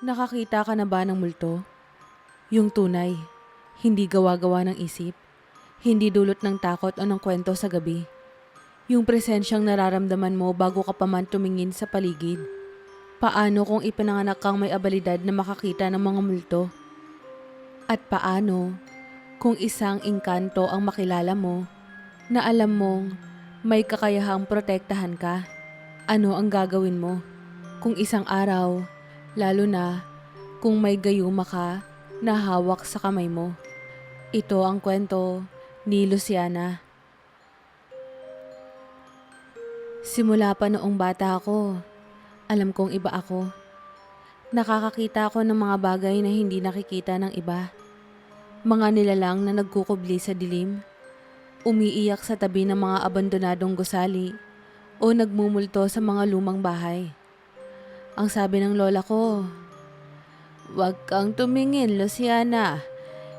Nakakita ka na ba ng multo? Yung tunay, hindi gawa-gawa ng isip, hindi dulot ng takot o ng kwento sa gabi. Yung presensyang nararamdaman mo bago ka pa man tumingin sa paligid. Paano kung ipinanganak kang may abilidad na makakita ng mga multo? At paano kung isang engkanto ang makilala mo na alam mong may kakayahang protektahan ka? Ano ang gagawin mo kung isang araw, lalo na kung may gayuma ka na hawak sa kamay mo? Ito ang kwento ni Luciana. Simula pa noong bata ako, alam kong iba ako. Nakakakita ako ng mga bagay na hindi nakikita ng iba. Mga nilalang na nagkukubli sa dilim, umiiyak sa tabi ng mga abandonadong gusali o nagmumulto sa mga lumang bahay. Ang sabi ng lola ko, "Huwag kang tumingin, Luciana.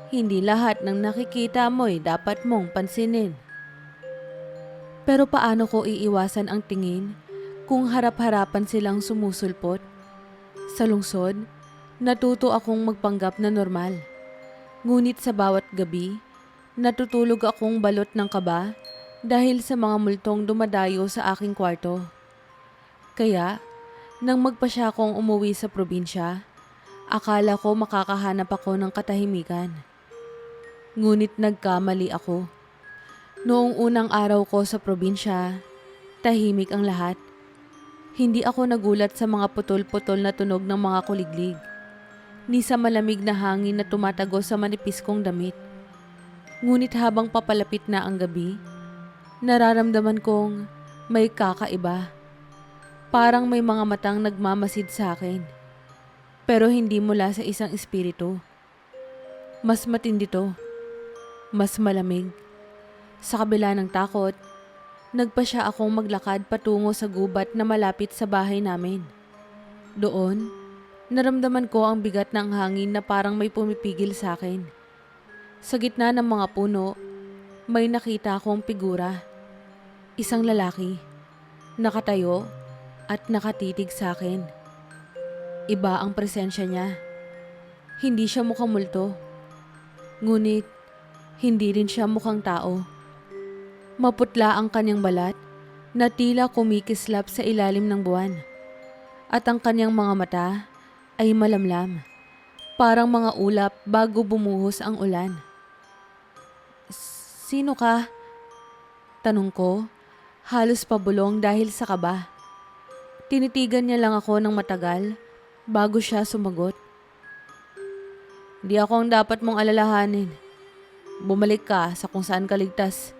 Hindi lahat ng nakikita mo'y dapat mong pansinin." Pero paano ko iiwasan ang tingin kung harap-harapan silang sumusulpot? Sa lungsod, natuto akong magpanggap na normal. Ngunit sa bawat gabi, natutulog akong balot ng kaba dahil sa mga multong dumadayo sa aking kwarto. Kaya, nang magpasya akong umuwi sa probinsya, akala ko makakahanap ako ng katahimikan. Ngunit nagkamali ako. Noong unang araw ko sa probinsya, tahimik ang lahat. Hindi ako nagulat sa mga putol-putol na tunog ng mga kuliglig, ni sa malamig na hangin na tumatagos sa manipis kong damit. Ngunit habang papalapit na ang gabi, nararamdaman kong may kakaiba. Parang may mga matang nagmamasid sa akin. Pero hindi mula sa isang espiritu. Mas matindi to. Mas malamig. Sa kabila ng takot, nagpasya akong maglakad patungo sa gubat na malapit sa bahay namin. Doon, naramdaman ko ang bigat ng hangin na parang may pumipigil sa akin. Sa gitna ng mga puno, may nakita akong figura. Isang lalaki, nakatayo at nakatitig sa akin. Iba ang presensya niya. Hindi siya mukhang multo. Ngunit, hindi rin siya mukhang tao. Maputla ang kanyang balat na tila kumikislap sa ilalim ng buwan. At ang kanyang mga mata ay malamlam, parang mga ulap bago bumuhos ang ulan. "Sino ka?" tanong ko, halos pabulong dahil sa kaba. Tinitigan niya lang ako ng matagal bago siya sumagot. "Di ako ang dapat mong alalahanin. Bumalik ka sa kung saan ka ligtas."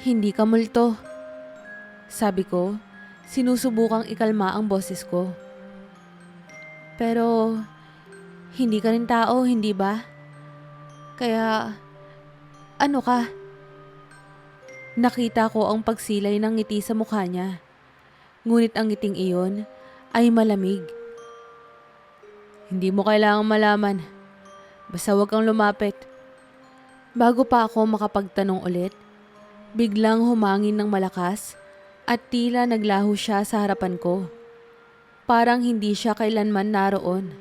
"Hindi ka multo," sabi ko, sinusubukang ikalma ang boses ko. "Pero, hindi ka rin tao, hindi ba? Kaya, ano ka?" Nakita ko ang pagsilay ng ngiti sa mukha niya. Ngunit ang ngiting iyon ay malamig. "Hindi mo kailangang malaman. Basta huwag kang lumapit." Bago pa ako makapagtanong ulit, biglang humangin ng malakas at tila naglaho siya sa harapan ko. Parang hindi siya kailanman naroon.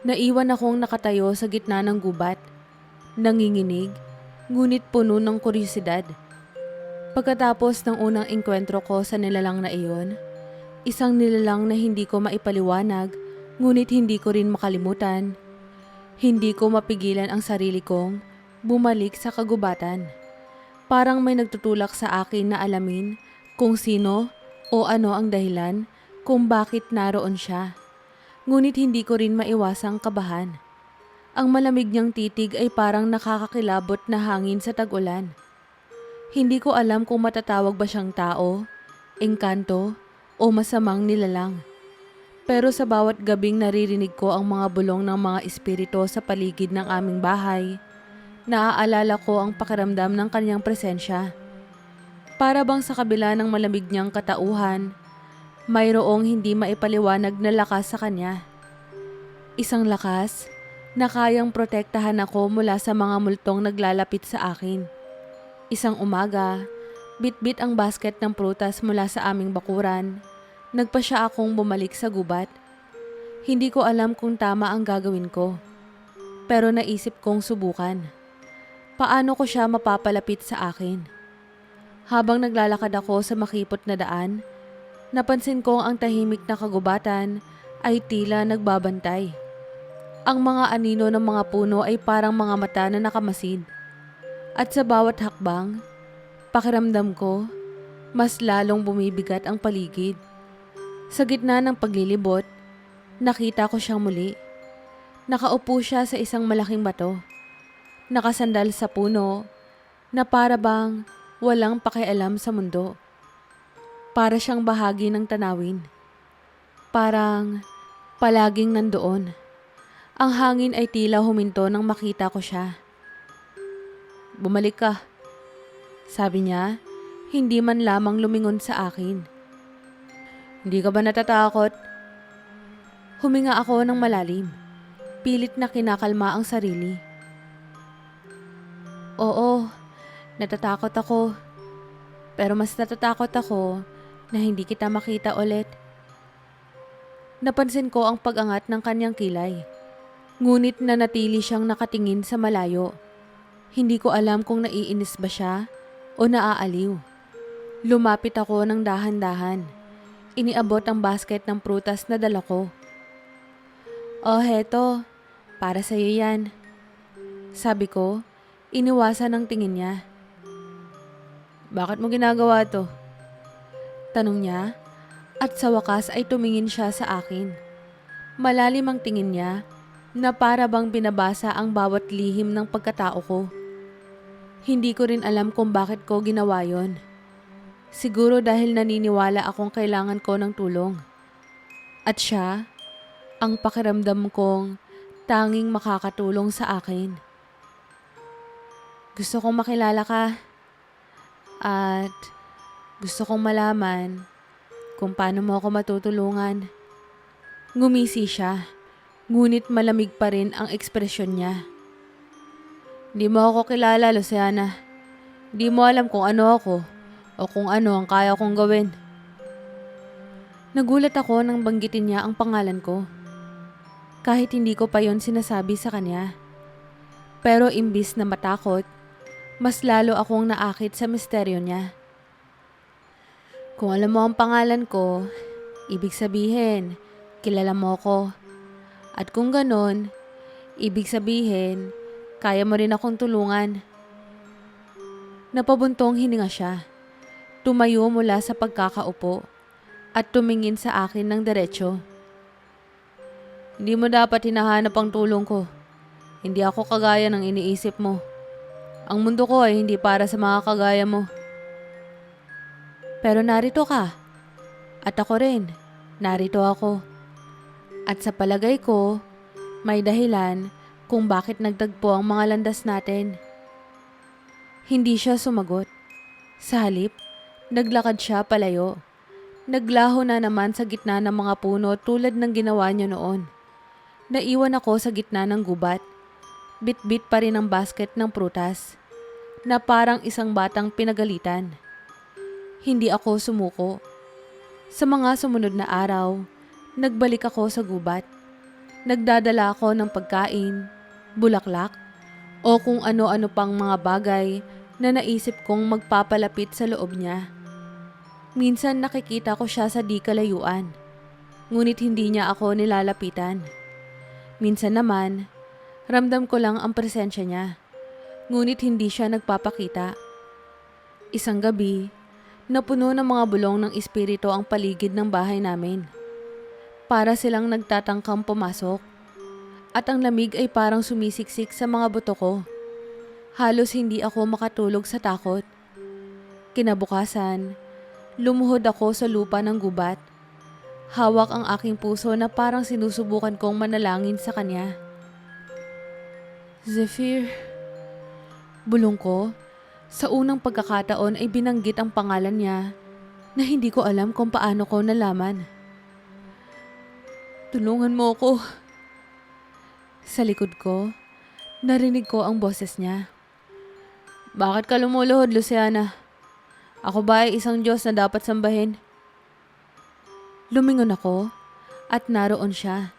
Naiwan akong nakatayo sa gitna ng gubat, nanginginig, ngunit puno ng kuryosidad. Pagkatapos ng unang engkwentro ko sa nilalang na iyon, isang nilalang na hindi ko maipaliwanag, ngunit hindi ko rin makalimutan, hindi ko mapigilan ang sarili kong bumalik sa kagubatan. Parang may nagtutulak sa akin na alamin kung sino o ano ang dahilan kung bakit naroon siya. Ngunit hindi ko rin maiwasang kabahan. Ang malamig niyang titig ay parang nakakakilabot na hangin sa tag-ulan. Hindi ko alam kung matatawag ba siyang tao, engkanto o masamang nilalang. Pero sa bawat gabing naririnig ko ang mga bulong ng mga espiritu sa paligid ng aming bahay, naaalala ko ang pakiramdam ng kanyang presensya. Para bang sa kabila ng malamig niyang katauhan, mayroong hindi maipaliwanag na lakas sa kanya. Isang lakas na kayang protektahan ako mula sa mga multong naglalapit sa akin. Isang umaga, bitbit ang basket ng prutas mula sa aming bakuran, nagpasya akong bumalik sa gubat. Hindi ko alam kung tama ang gagawin ko, pero naisip kong subukan. Paano ko siya mapapalapit sa akin? Habang naglalakad ako sa makipot na daan, napansin kong ang tahimik na kagubatan ay tila nagbabantay. Ang mga anino ng mga puno ay parang mga mata na nakamasid. At sa bawat hakbang, pakiramdam ko, mas lalong bumibigat ang paligid. Sa gitna ng paglilibot, nakita ko siyang muli. Nakaupo siya sa isang malaking bato. Nakasandal sa puno na para bang walang pakialam sa mundo. Para siyang bahagi ng tanawin. Parang palaging nandoon. Ang hangin ay tila huminto nang makita ko siya. "Bumalik ka," sabi niya, hindi man lamang lumingon sa akin. "Hindi ka ba natatakot?" Huminga ako ng malalim, pilit na kinakalma ang sarili. "Oo, natatakot ako. Pero mas natatakot ako na hindi kita makita ulit." Napansin ko ang pag-angat ng kanyang kilay. Ngunit nanatili siyang nakatingin sa malayo. Hindi ko alam kung naiinis ba siya o naaaliw. Lumapit ako ng dahan-dahan. Iniabot ang basket ng prutas na dala ko. "Oh, heto. Para sa'yo yan." Sabi ko, iniwasan ang tingin niya. "Bakit mo ginagawa to?" Tanong niya, at sa wakas ay tumingin siya sa akin. Malalim ang tingin niya, na para bang binabasa ang bawat lihim ng pagkatao ko. Hindi ko rin alam kung bakit ko ginawa yon. Siguro dahil naniniwala akong kailangan ko ng tulong. At siya, ang pakiramdam kong tanging makakatulong sa akin. Gusto kong makilala ka. At gusto kong malaman kung paano mo ako matutulungan. Ngumisi siya. Ngunit malamig pa rin ang ekspresyon niya. "Di mo ako kilala, Luciana. Di mo alam kung ano ako o kung ano ang kaya kong gawin." Nagulat ako nang banggitin niya ang pangalan ko. Kahit hindi ko pa yon sinasabi sa kanya. Pero imbis na matakot, mas lalo akong naakit sa misteryo niya. "Kung alam mo ang pangalan ko, ibig sabihin, kilala mo ko. At kung ganon, ibig sabihin, kaya mo rin akong tulungan." Napabuntong hininga siya. Tumayo mula sa pagkakaupo at tumingin sa akin ng diretso. "Hindi mo dapat hinahanap ang tulong ko. Hindi ako kagaya ng iniisip mo. Ang mundo ko ay hindi para sa mga kagaya mo." "Pero narito ka. At ako rin. Narito ako. At sa palagay ko, may dahilan kung bakit nagtagpo ang mga landas natin." Hindi siya sumagot. Sa halip, naglakad siya palayo. Naglaho na naman sa gitna ng mga puno tulad ng ginawa niya noon. Naiwan ako sa gitna ng gubat. Bit-bit pa rin ang basket ng prutas, na parang isang batang pinagalitan. Hindi ako sumuko. Sa mga sumunod na araw, nagbalik ako sa gubat. Nagdadala ako ng pagkain, bulaklak, o kung ano-ano pang mga bagay na naisip kong magpapalapit sa loob niya. Minsan nakikita ko siya sa di kalayuan, ngunit hindi niya ako nilalapitan. Minsan naman, ramdam ko lang ang presensya niya, ngunit hindi siya nagpapakita. Isang gabi, napuno ng mga bulong ng espiritu ang paligid ng bahay namin. Para silang nagtatangkang pumasok. At ang lamig ay parang sumisiksik sa mga buto ko. Halos hindi ako makatulog sa takot. Kinabukasan, lumuhod ako sa lupa ng gubat. Hawak ang aking puso na parang sinusubukan kong manalangin sa kanya. "Zephyr." Bulong ko. Sa unang pagkakataon ay binanggit ang pangalan niya na hindi ko alam kung paano ko nalaman. "Tulungan mo ko." Sa likod ko, narinig ko ang boses niya. "Bakit ka lumuluhod, Luciana? Ako ba ay isang Diyos na dapat sambahin?" Lumingon ako at naroon siya.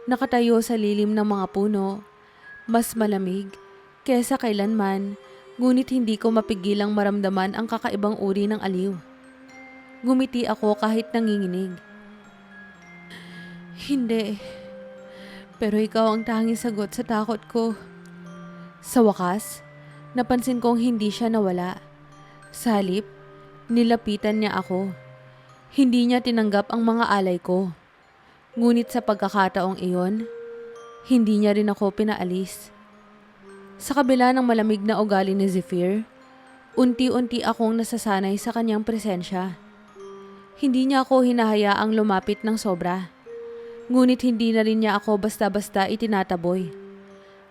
Nakatayo sa lilim ng mga puno, mas malamig kesa kailanman, ngunit hindi ko mapigilang maramdaman ang kakaibang uri ng aliw. Ngumiti ako kahit nanginginig. Hindi, pero ikaw ang tanging sagot sa takot ko. Sa wakas, napansin kong hindi siya nawala. Sa halip, nilapitan niya ako. Hindi niya tinanggap ang mga alay ko. Ngunit sa pagkakataong iyon, hindi niya rin ako pinaalis. Sa kabila ng malamig na ugali ni Zephyr, unti-unti akong nasasanay sa kanyang presensya. Hindi niya ako hinahayaang lumapit ng sobra. Ngunit hindi na rin niya ako basta-basta itinataboy.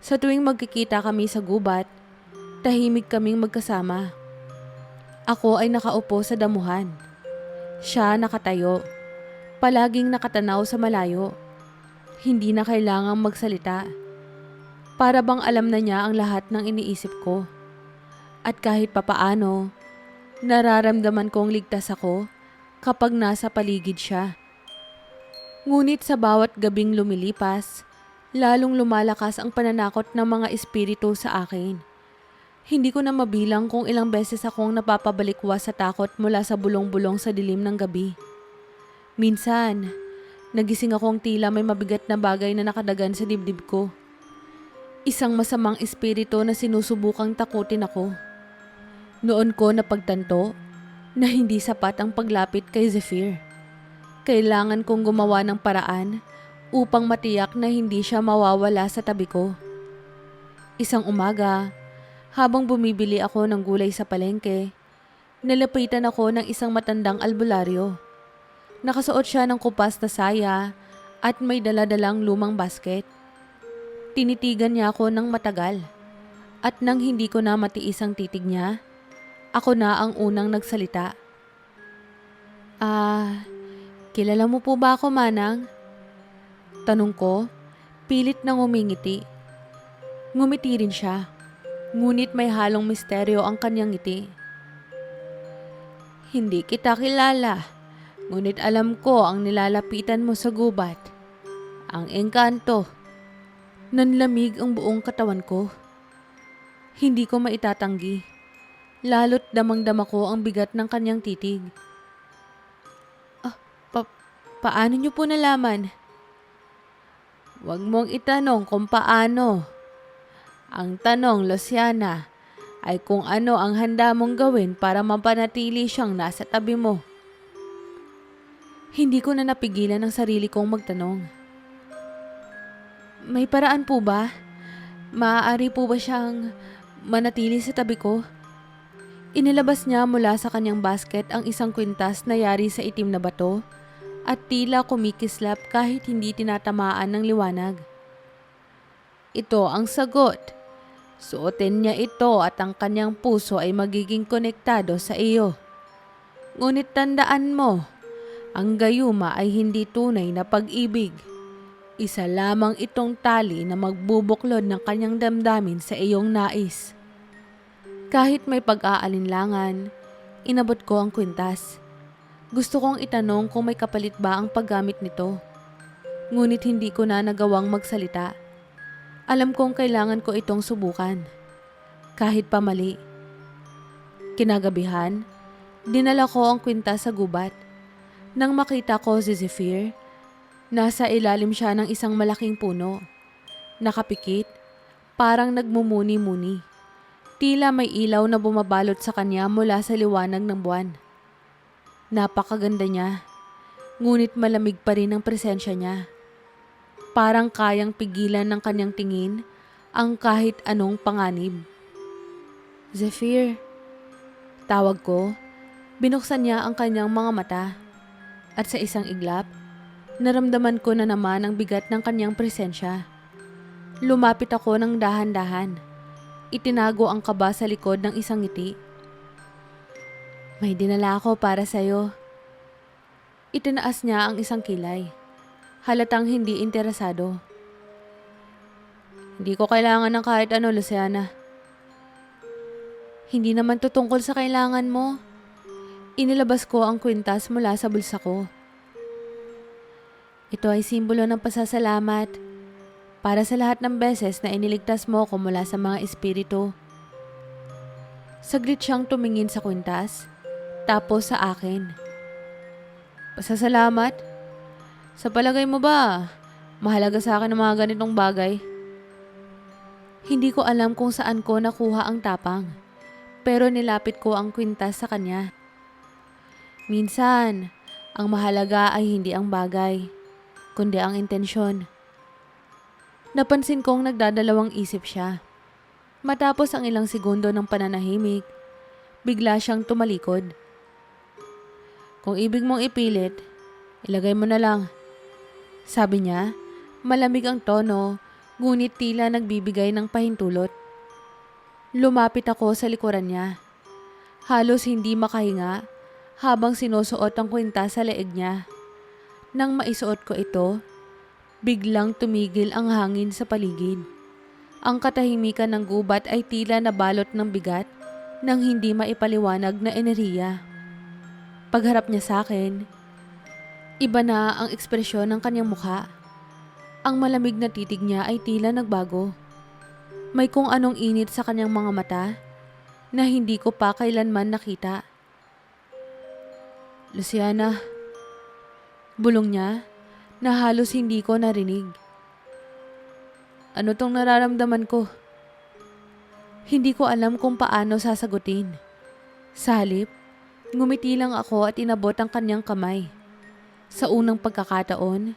Sa tuwing magkikita kami sa gubat, tahimik kaming magkasama. Ako ay nakaupo sa damuhan. Siya nakatayo, palaging nakatanaw sa malayo. Hindi na kailangang magsalita. Para bang alam na niya ang lahat ng iniisip ko. At kahit papaano, nararamdaman kong ligtas ako kapag nasa paligid siya. Ngunit sa bawat gabing lumilipas, lalong lumalakas ang pananakot ng mga espiritu sa akin. Hindi ko na mabilang kung ilang beses akong napapabalikwas sa takot mula sa bulong-bulong sa dilim ng gabi. Minsan, nagising akong tila may mabigat na bagay na nakadagan sa dibdib ko. Isang masamang espiritu na sinusubukang takutin ako. Noon ko napagtanto na hindi sapat ang paglapit kay Zephyr. Kailangan kong gumawa ng paraan upang matiyak na hindi siya mawawala sa tabi ko. Isang umaga, habang bumibili ako ng gulay sa palengke, nalapitan ako ng isang matandang albularyo. Nakasuot siya ng kupas na saya at may daladalang lumang basket. Tinitigan niya ako ng matagal at nang hindi ko na matiis ang titig niya, ako na ang unang nagsalita. Kilala mo po ba ako, Manang? Tanong ko, pilit na ngumingiti. Ngumiti rin siya, ngunit may halong misteryo ang kanyang ngiti. Hindi kita kilala, ngunit alam ko ang nilalapitan mo sa gubat. Ang engkanto. Nanlamig ang buong katawan ko. Hindi ko maitatanggi, lalo't damang-dama ko ang bigat ng kanyang titig. Paano niyo po nalaman? Huwag mong itanong kung paano. Ang tanong, Luciana, ay kung ano ang handa mong gawin para mapanatili siyang nasa tabi mo. Hindi ko na napigilan ang sarili kong magtanong. May paraan po ba? Maaari po ba siyang manatili sa tabi ko? Inilabas niya mula sa kanyang basket ang isang kwintas na yari sa itim na bato at tila kumikislap kahit hindi tinatamaan ng liwanag. Ito ang sagot. Suotin niya ito at ang kanyang puso ay magiging konektado sa iyo. Ngunit tandaan mo, ang gayuma ay hindi tunay na pag-ibig. Isa lamang itong tali na magbubuklod ng kanyang damdamin sa iyong nais. Kahit may pag-aalinlangan, inabot ko ang kwintas. Gusto kong itanong kung may kapalit ba ang paggamit nito. Ngunit hindi ko na nagawang magsalita. Alam kong kailangan ko itong subukan. Kahit pa mali. Kinagabihan, dinala ko ang kwintas sa gubat. Nang makita ko si Zephyr, nasa ilalim siya ng isang malaking puno. Nakapikit, parang nagmumuni-muni. Tila may ilaw na bumabalot sa kanya mula sa liwanag ng buwan. Napakaganda niya, ngunit malamig pa rin ang presensya niya. Parang kayang pigilan ng kanyang tingin ang kahit anong panganib. Zephyr, tawag ko. Binuksan niya ang kanyang mga mata. At sa isang iglap, naramdaman ko na naman ang bigat ng kanyang presensya. Lumapit ako ng dahan-dahan. Itinago ang kaba sa likod ng isang ngiti. May dinala ako para sa'yo. Itinaas niya ang isang kilay. Halatang hindi interesado. Hindi ko kailangan ng kahit ano, Luciana. Hindi naman tutungkol sa kailangan mo. Inilabas ko ang kwintas mula sa bulsa ko. Ito ay simbolo ng pasasalamat para sa lahat ng beses na iniligtas mo ko mula sa mga espiritu. Saglit siyang tumingin sa kwintas, tapos sa akin. Pasasalamat? Sa palagay mo ba, mahalaga sa akin ang mga ganitong bagay? Hindi ko alam kung saan ko nakuha ang tapang, pero nilapit ko ang kwintas sa kanya. Minsan, ang mahalaga ay hindi ang bagay, kundi ang intensyon. Napansin kong nagdadalawang isip siya. Matapos ang ilang segundo ng pananahimik, bigla siyang tumalikod. Kung ibig mong ipilit, ilagay mo na lang. Sabi niya, malamig ang tono, ngunit tila nagbibigay ng pahintulot. Lumapit ako sa likuran niya. Halos hindi makahinga habang sinusuot ang kwintas sa leeg niya. Nang maisuot ko ito, biglang tumigil ang hangin sa paligid. Ang katahimikan ng gubat ay tila nabalot ng bigat ng hindi maipaliwanag na enerhiya. Pagharap niya sa akin, iba na ang ekspresyon ng kanyang mukha. Ang malamig na titig niya ay tila nagbago. May kung anong init sa kanyang mga mata na hindi ko pa kailanman nakita. Luciana, bulong niya na halos hindi ko narinig. Ano tong nararamdaman ko? Hindi ko alam kung paano sasagutin. Sa halip, ngumiti lang ako at inabot ang kanyang kamay. Sa unang pagkakataon,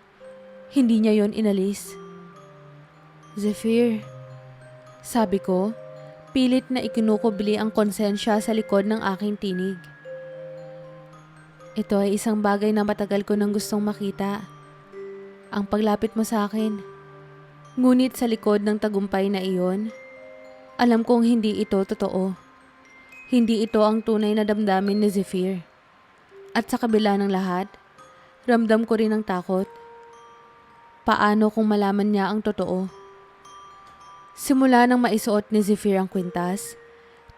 hindi niya yon inalis. Zephyr, sabi ko, pilit na ikinukubli ang konsensya sa likod ng aking tinig. Ito ay isang bagay na matagal ko nang gustong makita. Ang paglapit mo sa akin. Ngunit sa likod ng tagumpay na iyon, alam kong hindi ito totoo. Hindi ito ang tunay na damdamin ni Zephyr. At sa kabila ng lahat, ramdam ko rin ang takot. Paano kung malaman niya ang totoo? Simula nang maisuot ni Zephyr ang kwintas,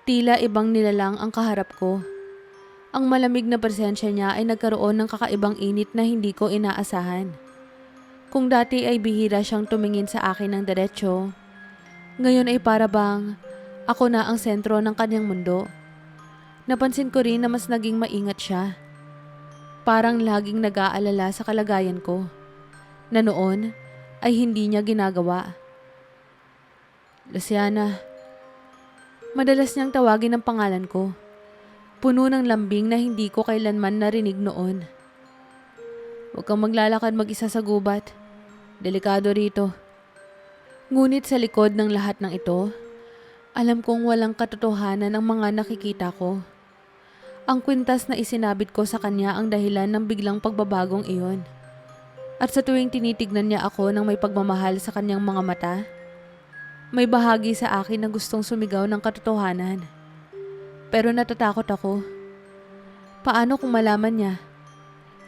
tila ibang nilalang ang kaharap ko. Ang malamig na presensya niya ay nagkaroon ng kakaibang init na hindi ko inaasahan. Kung dati ay bihira siyang tumingin sa akin ng diretsyo, ngayon ay para bang ako na ang sentro ng kanyang mundo. Napansin ko rin na mas naging maingat siya. Parang laging nag-aalala sa kalagayan ko, na noon ay hindi niya ginagawa. Luciana, madalas niyang tawagin ang pangalan ko, puno ng lambing na hindi ko kailanman narinig noon. Huwag kang maglalakad mag-isa sa gubat. Delikado rito. Ngunit sa likod ng lahat ng ito, alam kong walang katotohanan ang mga nakikita ko. Ang kwintas na isinabit ko sa kanya ang dahilan ng biglang pagbabagong iyon. At sa tuwing tinitignan niya ako ng may pagmamahal sa kanyang mga mata, may bahagi sa akin na gustong sumigaw ng katotohanan. Pero natatakot ako. Paano kung malaman niya?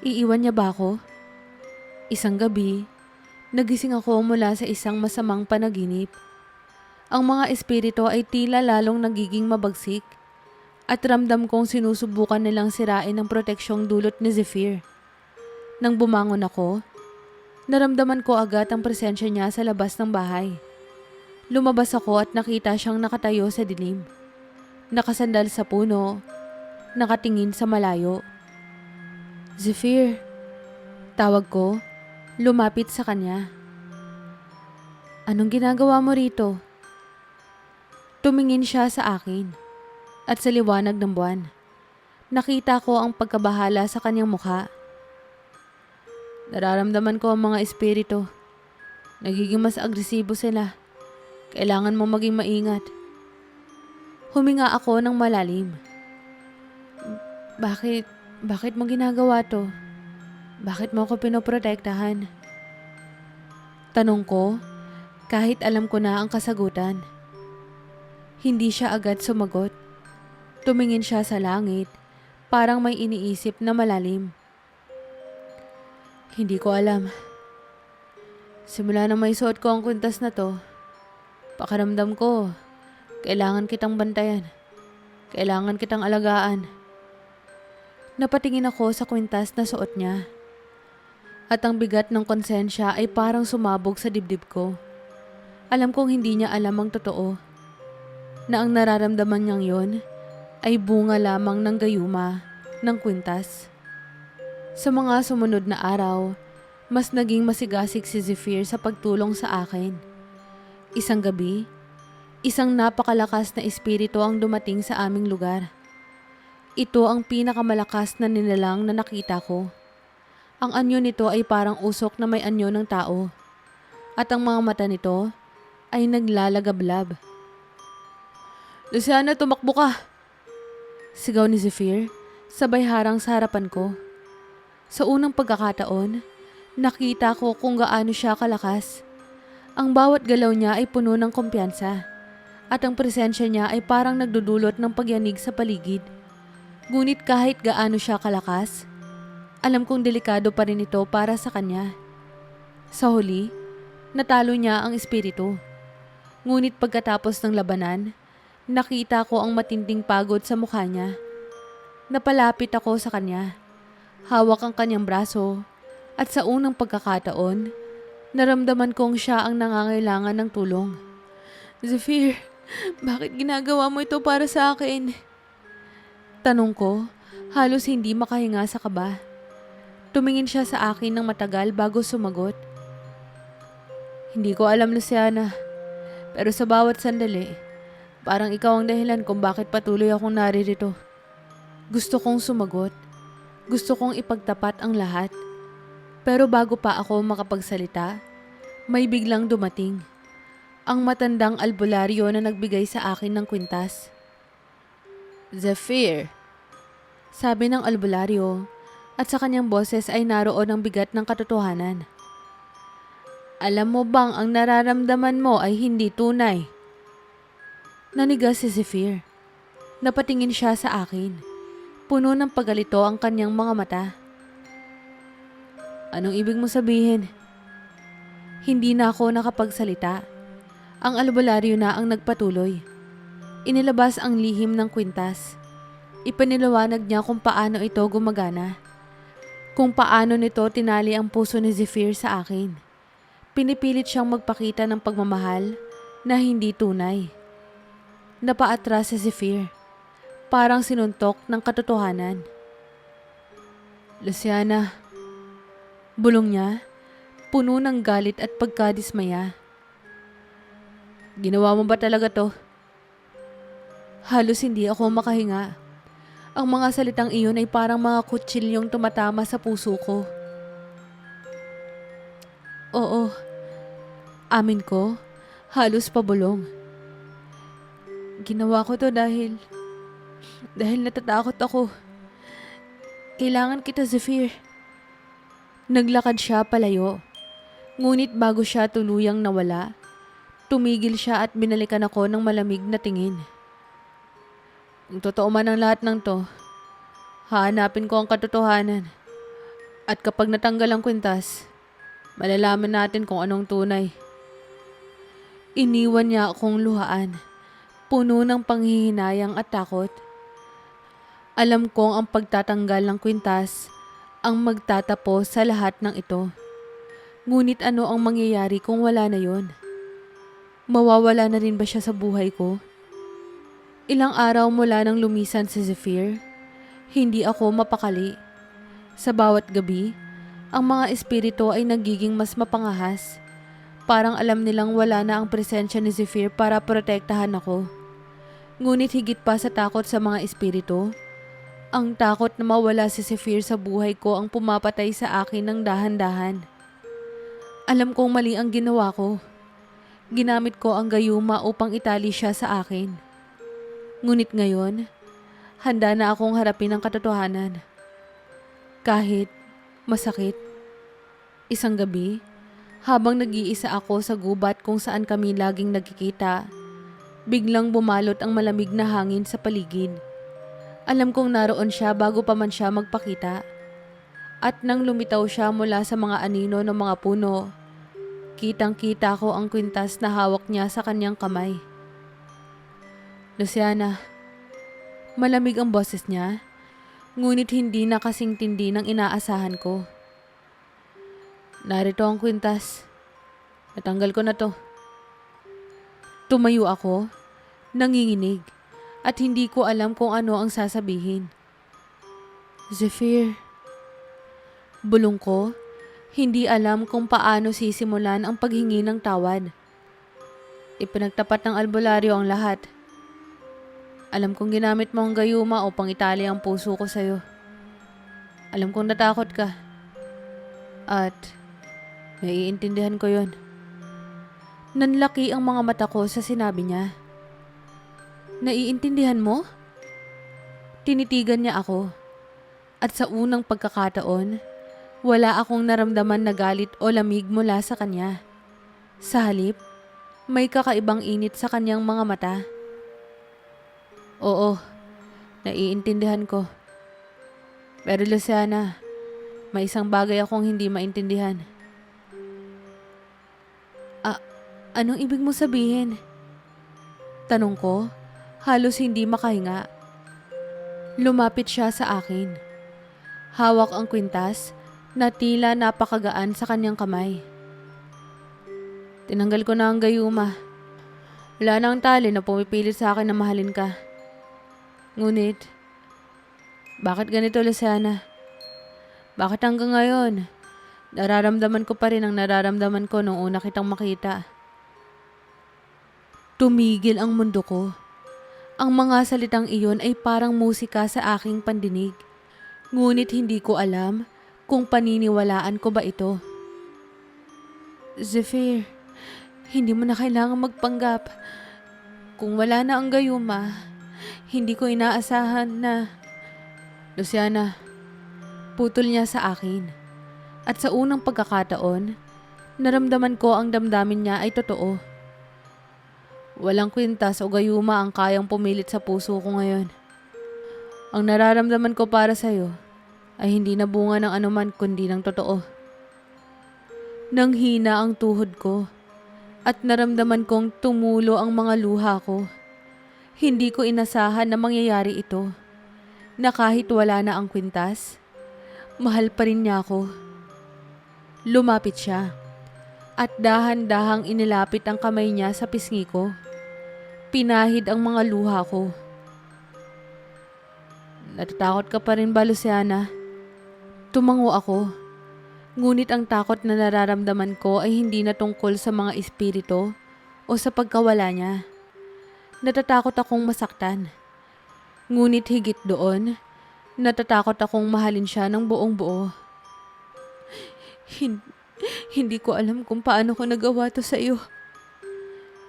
Iiwan niya ba ako? Isang gabi, nagising ako mula sa isang masamang panaginip. Ang mga espiritu ay tila lalong nagiging mabagsik at ramdam kong sinusubukan nilang sirain ang proteksyong dulot ni Zephyr. Nang bumangon ako, naramdaman ko agad ang presensya niya sa labas ng bahay. Lumabas ako at nakita siyang nakatayo sa dilim. Nakasandal sa puno, nakatingin sa malayo. Zephyr, tawag ko, lumapit sa kanya. Anong ginagawa mo rito? Tumingin siya sa akin at sa liwanag ng buwan. Nakita ko ang pagkabahala sa kanyang mukha. Nararamdaman ko ang mga espiritu. Nagiging mas agresibo sila. Kailangan mo maging maingat. Huminga ako ng malalim. Bakit mo ginagawa to? Bakit mo ako pinoprotektahan? Tanong ko, kahit alam ko na ang kasagutan. Hindi siya agad sumagot. Tumingin siya sa langit, parang may iniisip na malalim. Hindi ko alam. Simula na may suot ko ang kwintas na to, pakiramdam ko, kailangan kitang bantayan. Kailangan kitang alagaan. Napatingin ako sa kwintas na suot niya. At ang bigat ng konsensya ay parang sumabog sa dibdib ko. Alam kong hindi niya alam ang totoo, na ang nararamdaman niyang yon ay bunga lamang ng gayuma ng kwintas. Sa mga sumunod na araw, mas naging masigasig si Zephyr sa pagtulong sa akin. Isang gabi, isang napakalakas na espiritu ang dumating sa aming lugar. Ito ang pinakamalakas na nilalang na nakita ko. Ang anyo nito ay parang usok na may anyo ng tao. At ang mga mata nito ay naglalagablab. "Luciana, tumakbo ka!" Sigaw ni Zephyr, sabay harang sa harapan ko. Sa unang pagkakataon, nakita ko kung gaano siya kalakas. Ang bawat galaw niya ay puno ng kumpiyansa. At ang presensya niya ay parang nagdudulot ng pagyanig sa paligid. Ngunit kahit gaano siya kalakas, alam kong delikado pa rin ito para sa kanya. Sa huli, natalo niya ang espiritu. Ngunit pagkatapos ng labanan, nakita ko ang matinding pagod sa mukha niya. Napalapit ako sa kanya. Hawak ang kanyang braso at sa unang pagkakataon, naramdaman kong siya ang nangangailangan ng tulong. "Zephyr, bakit ginagawa mo ito para sa akin?" Tanong ko, halos hindi makahinga sa kaba. Tumingin siya sa akin ng matagal bago sumagot. "Hindi ko alam, Luciana. Pero sa bawat sandali, parang ikaw ang dahilan kung bakit patuloy akong naririto." Gusto kong sumagot. Gusto kong ipagtapat ang lahat. Pero bago pa ako makapagsalita, may biglang dumating. Ang matandang albularyo na nagbigay sa akin ng kwintas. "Zephyr," sabi ng albularyo, at sa kanyang boses ay naroon ang bigat ng katotohanan. "Alam mo bang ang nararamdaman mo ay hindi tunay?" Nanigas si Zephyr. Napatingin siya sa akin. Puno ng paggalito ang kanyang mga mata. "Anong ibig mo sabihin?" Hindi na ako nakapagsalita. Ang albularyo na ang nagpatuloy. Inilabas ang lihim ng kwintas. Ipanilawanag niya kung paano ito gumagana. Kung paano nito tinali ang puso ni Zephyr sa akin. Pinipilit siyang magpakita ng pagmamahal na hindi tunay. Napaatras si Zephyr. Parang sinuntok ng katotohanan. "Luciana," bulong niya, puno ng galit at pagkadismaya. "Ginawa mo ba talaga to?" Halos hindi ako makahinga. Ang mga salitang iyon ay parang mga kutsilyong tumatama sa puso ko. "Oo," amin ko, halos pabulong. "Ginawa ko to dahil natatakot ako. Kailangan kita, Zephyr." Naglakad siya palayo. Ngunit bago siya tuluyang nawala, tumigil siya at binalikan ako ng malamig na tingin. "Kung totoo man ang lahat ng to, hahanapin ko ang katotohanan. At kapag natanggal ang kwintas, malalaman natin kung anong tunay." Iniwan niya akong luhaan, puno ng panghihinayang at takot. Alam kong ang pagtatanggal ng kwintas ang magtatapos sa lahat ng ito. Ngunit ano ang mangyayari kung wala na yon? Mawawala na rin ba siya sa buhay ko? Ilang araw mula nang lumisan si Zephyr, hindi ako mapakali. Sa bawat gabi, ang mga espiritu ay nagiging mas mapangahas. Parang alam nilang wala na ang presensya ni Zephyr para protektahan ako. Ngunit higit pa sa takot sa mga espiritu, ang takot na mawala si Zephyr sa buhay ko ang pumapatay sa akin ng dahan-dahan. Alam kong mali ang ginawa ko. Ginamit ko ang gayuma upang itali siya sa akin. Ngunit ngayon, handa na akong harapin ang katotohanan. Kahit masakit. Isang gabi, habang nag-iisa ako sa gubat kung saan kami laging nagkikita, biglang bumalot ang malamig na hangin sa paligid. Alam kong naroon siya bago pa man siya magpakita. At nang lumitaw siya mula sa mga anino ng mga puno, kitang-kita ko ang kwintas na hawak niya sa kanyang kamay. "Luciana." Malamig ang boses niya, ngunit hindi na kasing tindi ng inaasahan ko. Narito ang kwintas. Natanggal ko na to. Tumayo ako, nanginginig, at hindi ko alam kung ano ang sasabihin. Zephyr. Bulong ko, hindi alam kung paano sisimulan ang paghingi ng tawad. Ipinagtapat ng albularyo ang lahat. Alam kong ginamit mo ang gayuma upang itali ang puso ko sa'yo. Alam kong natakot ka. At naiintindihan ko yon. Nanlaki ang mga mata ko sa sinabi niya. Naiintindihan mo? Tinitigan niya ako. At sa unang pagkakataon, wala akong naramdaman na galit o lamig mula sa kanya. Sa halip, may kakaibang init sa kanyang mga mata. Oo, naiintindihan ko. Pero Luciana, may isang bagay akong hindi maintindihan. Anong ibig mo sabihin? Tanong ko, halos hindi makahinga. Lumapit siya sa akin. Hawak ang kwintas na tila napakagaan sa kanyang kamay. Tinanggal ko na ang gayuma. Wala na ang tali na pumipilit sa akin na mahalin ka. Ngunit, bakit ganito, Luciana? Bakit hanggang ngayon, nararamdaman ko pa rin ang nararamdaman ko nung una kitang makita? Tumigil ang mundo ko. Ang mga salitang iyon ay parang musika sa aking pandinig. Ngunit hindi ko alam kung paniniwalaan ko ba ito. Zephyr, hindi mo na kailangang magpanggap. Kung wala na ang gayuma, hindi ko inaasahan na... Luciana, putol niya sa akin. At sa unang pagkakataon, naramdaman ko ang damdamin niya ay totoo. Walang kwintas o gayuma ang kayang pumilit sa puso ko ngayon. Ang nararamdaman ko para sa'yo ay hindi na bunga ng anuman kundi ng totoo. Nang hina ang tuhod ko at naramdaman kong tumulo ang mga luha ko. Hindi ko inasahan na mangyayari ito. Na kahit wala na ang kwintas, mahal pa rin niya ako. Lumapit siya at dahan-dahang inilapit ang kamay niya sa pisngi ko. Pinahid ang mga luha ko. Natatakot ka pa rin ba, Luciana? Tumango ako. Ngunit ang takot na nararamdaman ko ay hindi na tungkol sa mga espiritu o sa pagkawala niya. Natatakot akong masaktan. Ngunit higit doon, natatakot akong mahalin siya ng buong buo. Hindi ko alam kung paano ko nagawa to sa iyo.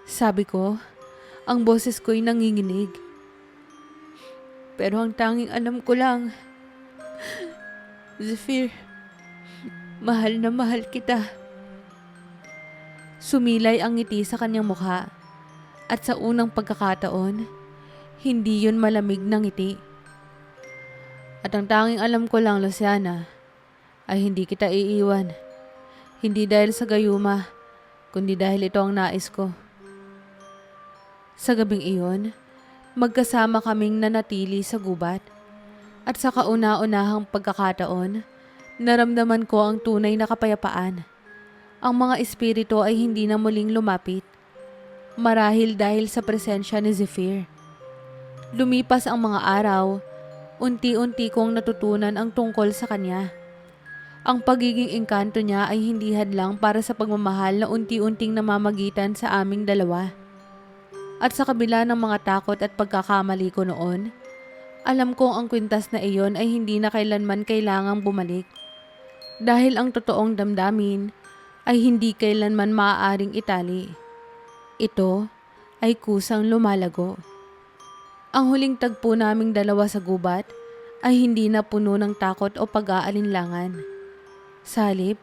Sabi ko, ang boses ko'y nanginginig. Pero ang tanging alam ko lang, Zephyr, mahal na mahal kita. Sumilay ang ngiti sa kanyang mukha at sa unang pagkakataon, hindi yun malamig na ngiti. At ang tanging alam ko lang, Luciana, ay hindi kita iiwan. Hindi dahil sa gayuma, kundi dahil ito ang nais ko. Sa gabing iyon, magkasama kaming nanatili sa gubat. At sa kauna-unahang pagkakataon, naramdaman ko ang tunay na kapayapaan. Ang mga espiritu ay hindi na muling lumapit. Marahil dahil sa presensya ni Zephyr. Lumipas ang mga araw, unti-unti kong natutunan ang tungkol sa kanya. Ang pagiging engkanto niya ay hindi hadlang para sa pagmamahal na unti-unting namamagitan sa aming dalawa. At sa kabila ng mga takot at pagkakamali ko noon, alam kong ang kwintas na iyon ay hindi na kailanman kailangang bumalik. Dahil ang totoong damdamin ay hindi kailanman maaaring itali. Ito ay kusang lumalago. Ang huling tagpo naming dalawa sa gubat ay hindi na puno ng takot o pag-aalinlangan. Sa halip,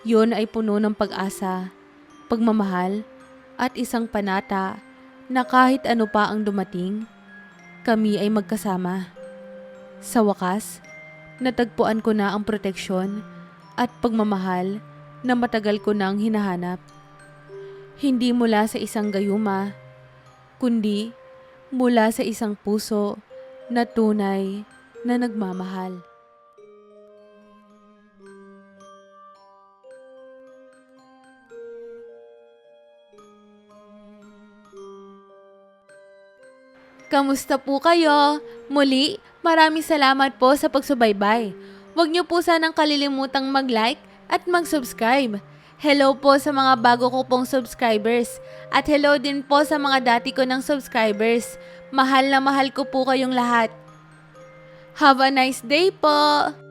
yun ay puno ng pag-asa, pagmamahal at isang panata na kahit ano pa ang dumating, kami ay magkasama. Sa wakas, natagpuan ko na ang proteksyon at pagmamahal na matagal ko nang hinahanap. Hindi mula sa isang gayuma, kundi mula sa isang puso na tunay na nagmamahal. Kamusta po kayo? Muli, maraming salamat po sa pagsubaybay. Huwag niyo po sanang kalilimutang mag-like at mag-subscribe. Hello po sa mga bago ko pong subscribers at hello din po sa mga dati ko ng subscribers. Mahal na mahal ko po kayong lahat. Have a nice day po!